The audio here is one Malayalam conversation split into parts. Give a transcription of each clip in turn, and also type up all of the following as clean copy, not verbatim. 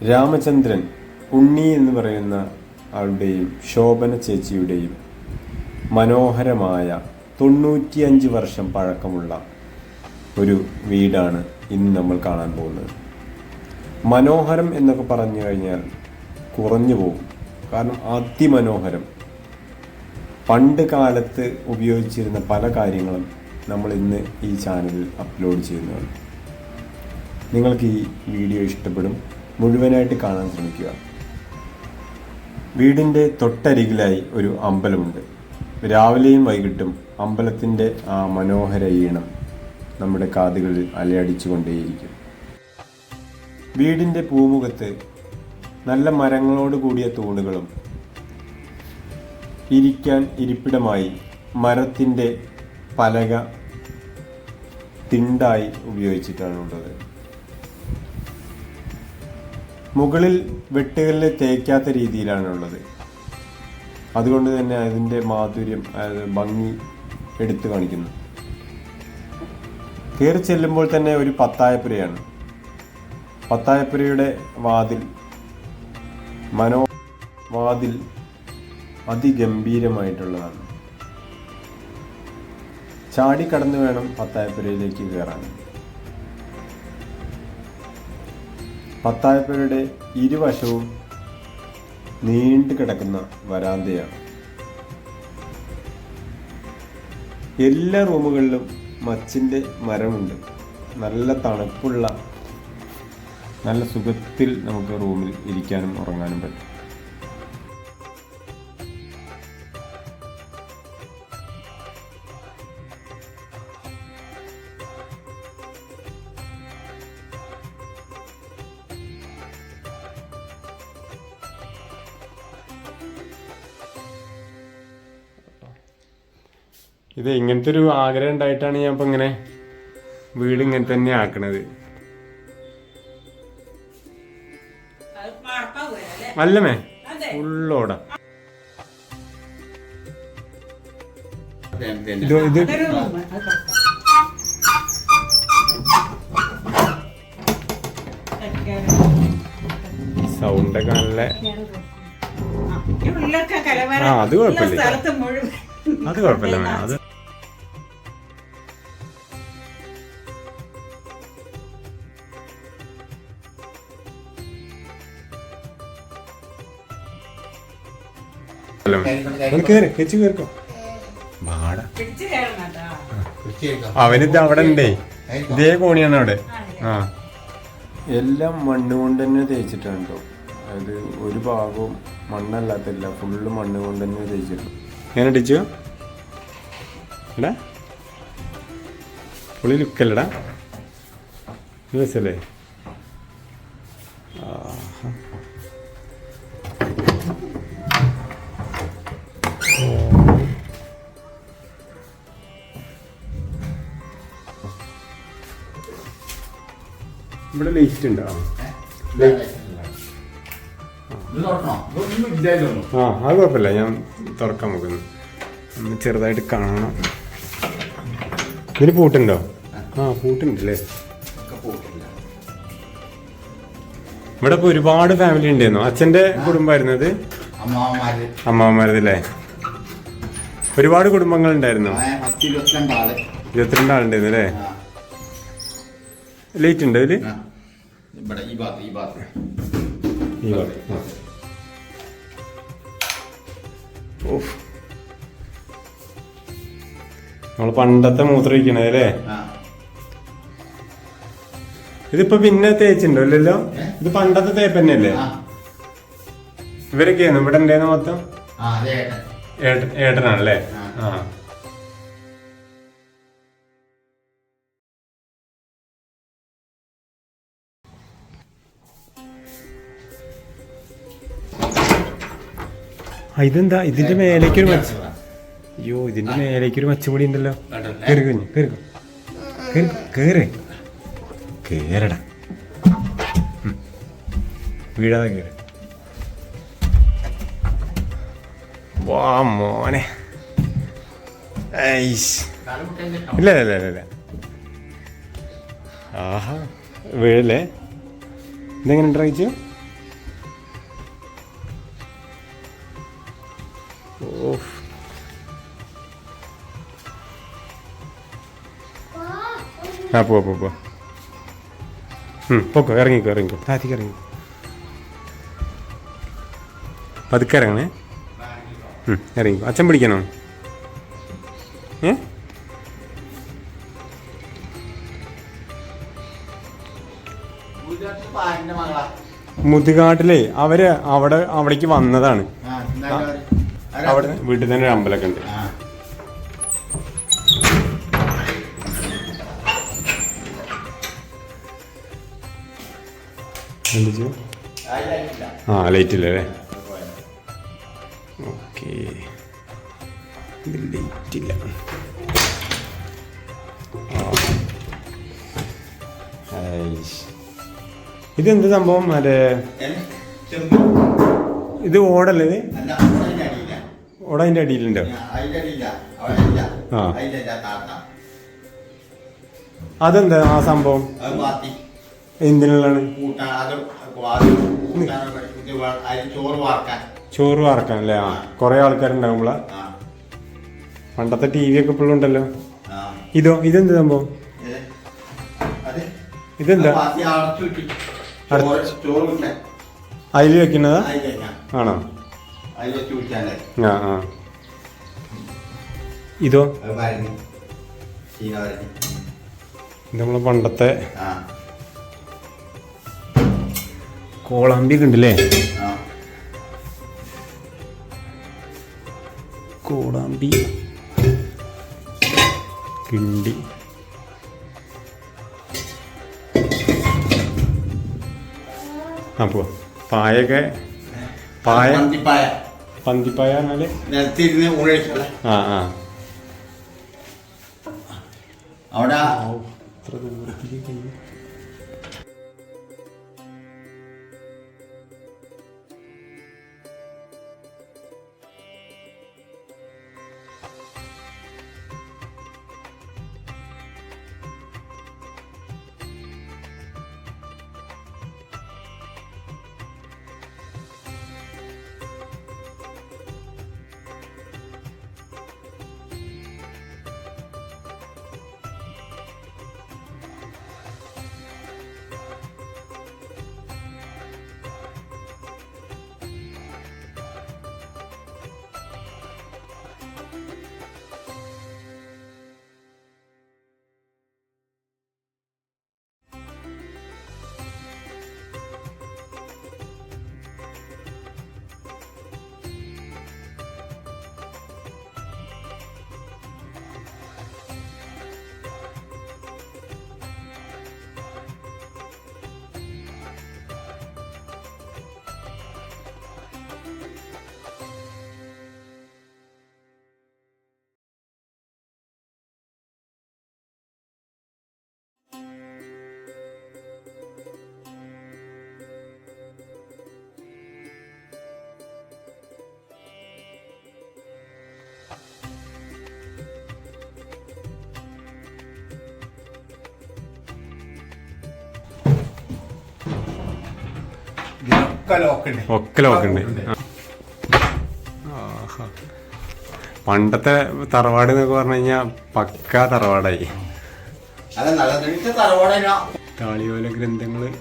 രാമചന്ദ്രൻ ഉണ്ണി എന്ന് പറയുന്ന ആളുടെയും ശോഭന ചേച്ചിയുടെയും മനോഹരമായ 95 വർഷം പഴക്കമുള്ള ഒരു വീടാണ് ഇന്ന് നമ്മൾ കാണാൻ പോകുന്നത്. മനോഹരം എന്നൊക്കെ പറഞ്ഞു കഴിഞ്ഞാൽ കുറഞ്ഞു പോകും. കാരണം അതിമനോഹരം. പണ്ട് കാലത്ത് ഉപയോഗിച്ചിരുന്ന പല കാര്യങ്ങളും നമ്മൾ ഇന്ന് ഈ ചാനലിൽ അപ്ലോഡ് ചെയ്യുന്നതാണ്. നിങ്ങൾക്ക് ഈ വീഡിയോ ഇഷ്ടപ്പെടും. മുഴുവനായിട്ട് കാണാൻ ശ്രമിക്കുക. വീടിൻ്റെ തൊട്ടരികിലായി ഒരു അമ്പലമുണ്ട്. രാവിലെയും വൈകിട്ടും അമ്പലത്തിൻ്റെ ആ മനോഹര ഈണം നമ്മുടെ കാതുകളിൽ അലയടിച്ചു കൊണ്ടേയിരിക്കും. വീടിൻ്റെ പൂമുഖത്ത് നല്ല മരങ്ങളോട് കൂടിയ തൂണുകളും ഇരിക്കാൻ ഇരിപ്പിടമായി മരത്തിൻ്റെ പലക തിണ്ടായി ഉപയോഗിച്ചിട്ടാണുള്ളത്. മുകളിൽ വെട്ടുകല്ല് തേക്കാത്ത രീതിയിലാണുള്ളത്. അതുകൊണ്ട് തന്നെ അതിൻ്റെ മാധുര്യം, ഭംഗി എടുത്തു കാണിക്കുന്നു. കയറി ചെല്ലുമ്പോൾ തന്നെ ഒരു പത്തായപ്പുരയാണ്. പത്തായപ്പുരയുടെ വാതിൽ അതിഗംഭീരമായിട്ടുള്ളതാണ്. ചാടിക്കടന്ന് വേണം പത്തായപ്പുരയിലേക്ക് കയറാൻ. പത്തായപ്പുരയുടെ ഇരുവശവും നീണ്ടു കിടക്കുന്ന വരാന്തയാണ്. എല്ലാ റൂമുകളിലും മച്ചിൻ്റെ മരമുണ്ട്. നല്ല തണുപ്പുള്ള, നല്ല സുഖത്തിൽ നമുക്ക് റൂമിൽ ഇരിക്കാനും ഉറങ്ങാനും പറ്റും. ഇത് ഇങ്ങനത്തെ ഒരു ആഗ്രഹം ഉണ്ടായിട്ടാണ് ഞാൻ ഇപ്പം ഇങ്ങനെ വീട് ഇങ്ങനെ തന്നെ ആക്കണത്. അല്ലമേ ഫുള്ളോട ഇത് സൗണ്ടൊക്കെ നല്ല. അത് കുഴപ്പമില്ല, അത് കുഴപ്പമില്ല മേ. അത് അവനിത് അവിടെ ഉണ്ടേ. ഇതേ കോണിയാണ് അവിടെ. എല്ലാം മണ്ണ് കൊണ്ട് തന്നെ തേച്ചിട്ടാണ് കേട്ടോ. അത് ഒരു ഭാഗവും മണ്ണല്ലാത്തില്ല, ഫുള്ള് മണ്ണ് കൊണ്ട് തന്നെ തേച്ചിട്ടു. ഞാൻ അടിച്ചു എടാ, പുളി ലുക്കല്ലടാ, രസല്ലേ? ഇവിടെ ലൈറ്റ് ഉണ്ടോ? അത് കുഴപ്പമില്ല, ഞാൻ തുറക്കാൻ നോക്കുന്നു. ഒന്ന് ചെറുതായിട്ട് കാണണം. ഇതിന് പൂട്ടുണ്ടോ? പൂട്ടുണ്ടല്ലേ. ഇവിടെ ഇപ്പൊ ഒരുപാട് ഫാമിലി ഉണ്ടായിരുന്നു. അച്ഛന്റെ കുടുംബമായിരുന്നത്, അമ്മാവന്മാരല്ലേ? ഒരുപാട് കുടുംബങ്ങൾ ഉണ്ടായിരുന്നു. 22 ആളുണ്ടായിരുന്നു അല്ലേ? ലൈറ്റ് ഉണ്ട് അതില്. നമ്മള് പണ്ടത്തെ മൂത്രമൊഴിക്കണേ അല്ലേ? ഇതിപ്പോ പിന്നെ തേച്ചിണ്ടോ? ഇല്ലല്ലോ, ഇത് പണ്ടത്തെ തേപ്പ് തന്നെയല്ലേ? ഇവരൊക്കെയാണ് ഇവിടെ ഉണ്ടായിരുന്നു മൊത്തം. ഏട്ടനാണല്ലേ? ഇതെന്താ? ഇതിന്റെ മേലേക്കൊരു മച്ച. അയ്യോ, ഇതിന്റെ മേലേക്കൊരു മച്ചുപൊടി ഉണ്ടല്ലോ. കേറടാ, വീഴാതെ കേറ്. വാ മോനെ. ഇല്ല ഇല്ല ഇല്ല ഇല്ല. ആഹാ, വീഴല്ലേ? ഇതെങ്ങനെ കഴിച്ചു? ആ പോവാ പോക്കോ ഇറങ്ങിക്കോ താത്തിക്ക് ഇറങ്ങി പതുക്കെ ഇറങ്ങണേ ഇറങ്ങിക്കോ അച്ഛൻ പിടിക്കണോ മുതുകാട്ടിലേ അവര് അവിടേക്ക് വന്നതാണ്. അവിടെ വീട്ടിൽ തന്നെ ഒരു അമ്പലമൊക്കെ ഉണ്ട്. ആ ലൈറ്റ് ഇല്ല അല്ലേ? ഓക്കെ ലൈറ്റ് ഇല്ല. ഇതെന്ത് സംഭവം? മറ്റേ ഇത് ഓടല്ലേ? ഇത് ഓട അതിന്റെ അടിയിലുണ്ടോ? ആ അതെന്താ ആ സംഭവം? എന്തിനുള്ളതാണ്? ചോറ് വാർക്കാൻ അല്ലേ? ആ കൊറേ ആൾക്കാരുണ്ടാവുമ്പോളാ. പണ്ടത്തെ ടി വി ഒക്കെ ഇപ്പോഴും ഉണ്ടല്ലോ. ഇതെന്ത് സംഭവം? ഇതെന്താ അതില് വെക്കുന്നതാ? ആണോ? ആ ഇതോ? ഇത് നമ്മളെ പണ്ടത്തെ കോളാമ്പി ഉണ്ടല്ലേ? കോളാമ്പി കിണ്ടി ആ പോവാ. പായൊക്കെ പന്തിപ്പായ പറഞ്ഞാല് ആ അവിടെ ഒക്കെ ലോക്കുണ്ട്. പണ്ടത്തെ തറവാട് എന്നൊക്കെ പറഞ്ഞു കഴിഞ്ഞാൽ പക്കാ തറവാടായി. താളിയോല ഗ്രന്ഥങ്ങള്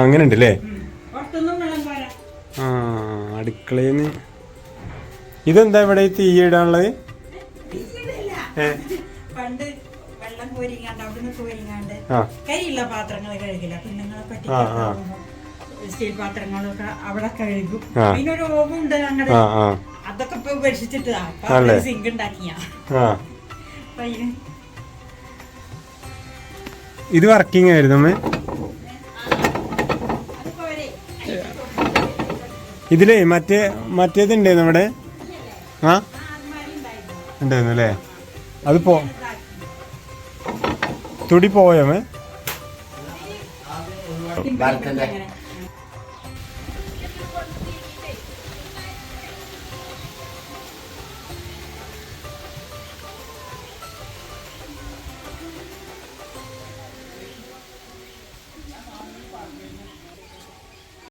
അങ്ങനെ ഉണ്ടല്ലേ? ആ അടുക്കളയിന്ന് ഇതെന്താ ഇവിടെ തീ ഇടാനുള്ളത്? പണ്ട് വെള്ളം കോരിങ്ങാണ്ട് അവിടുന്ന് കോരിങ്ങാണ്ട് കരിയുള്ള പാത്രങ്ങൾ കഴുകില്ല, കുഞ്ഞുങ്ങളെ പറ്റി സ്റ്റീൽ പാത്രങ്ങളൊക്കെ അവിടെ കഴുകും. അതിനൊരു ഓവുണ്ട് ഞങ്ങളുടെ, അതൊക്കെ ഇപ്പൊ ഉപേക്ഷിച്ചിട്ട് സിങ്ക് ഉണ്ടാക്കിയ. ഇത് വർക്കിംഗ് ആയിരുന്നു അമ്മേ? ഇതിലേ മറ്റേതുണ്ടായിരുന്നു അവിടെ? ആ ഉണ്ടായിരുന്നു അല്ലേ? അത് തുടി പോയോ?